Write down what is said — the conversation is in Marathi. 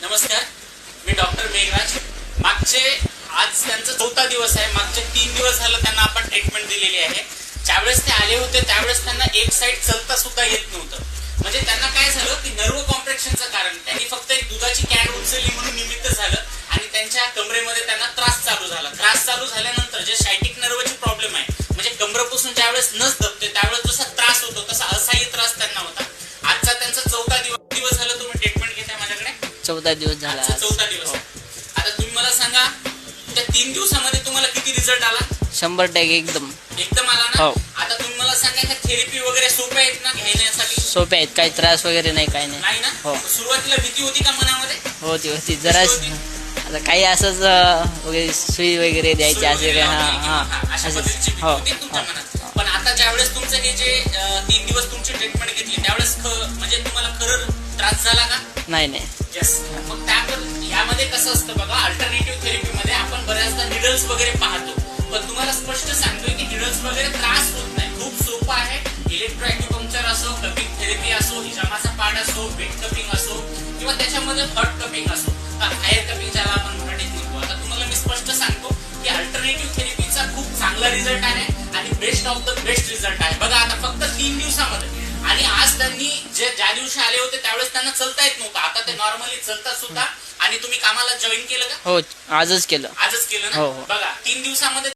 नमस्कार, मी डॉक्टर मेघराज. आज त्यांचा 4था दिवस आहे. मागचे 3 दिवस झालं त्यांना आपण ट्रीटमेंट दिलेली आहे. ज्यावेळेस ते आले होते त्यावेळेस त्यांना एक साईड चलता सुद्धा येत नव्हतं. म्हणजे त्यांना काय झालं की नर्व कॉम्प्रेक्शनचं कारण त्यांनी फक्त एक दुधाची कॅन उचलली म्हणून निमित्त झालं आणि त्यांच्या कमरेमध्ये त्यांना त्रास चालू झाला. त्रास चालू झाल्यानंतर जे सायटिक नर्वची प्रॉब्लेम आहे, म्हणजे कमरेपासून ज्यावेळेस नस दबते त्यावेळेस जसा त्रास होतो तसा असाही त्रास त्यांना होता. आजचा त्यांचा 4था दिवस झाला तुम्ही ट्रीटमेंट घेताय माझ्याकडे. 14 दिवस झाला. 4था दिवस. आता तुम्ही मला सांगा, त्या 3 दिवसामध्ये तुम्हाला किती रिझल्ट आला? 100% एकदम आला ना. हो. आता तुम्ही मला सांगा, ह्या थेरपी वगैरे सोप्या आहेत ना घेण्यासाठी? सोपे आहेत, काही त्रास वगैरे नाही, काही नाही. नाही ना. हो. सुरुवातीला भीती होती का मनामध्ये? होती जरा. आता काही असंच वगैरे सुई वगैरे द्यायची असे काय. अशा पद्धतीची भीती होती तुमच्या मनात. पण आता ज्यावेळेस तुमचं हे जे 3 दिवस तुमची ट्रीटमेंट घेतली त्यावेळेस म्हणजे तुम्हाला खरं त्रास झाला का? नाही. येस. मग त्यामध्ये यामध्ये कसं असतं बघा, अल्टरनेटिव्ह थेरपीमध्ये आपण बऱ्याचदा निडल्स वगैरे पाहतो, पण तुम्हाला स्पष्ट सांगतोय की निडल्स वगैरे त्रास होत नाही. खूप सोपं आहे. इलेक्ट्रोअॅक्युपंक्चर असो, कपिंग थेरपी असो, हिजामाचा पाड असो, वेट कपिंग असो किंवा त्याच्यामध्ये हॉट कपिंग असो, हायर कपिंग ज्याला आपण मराठीत म्हणतो. आता तुम्हाला मी स्पष्ट सांगतो की अल्टरनेटिव्ह थेरपीचा खूप चांगला रिझल्ट आहे आणि best of the best result आहे. बघा आता फक्त 3 दिवसामध्ये. आणि आज त्यांनी ज्या दिवशी आले होते त्यावेळेस त्यांना चलता येत नव्हतं. आता ते नॉर्मली चलतात सुद्धा. आणि तुम्ही कामाला जॉईन केलं का? हो, आजच केलं ना. हो. बघा 3 दिवसामध्ये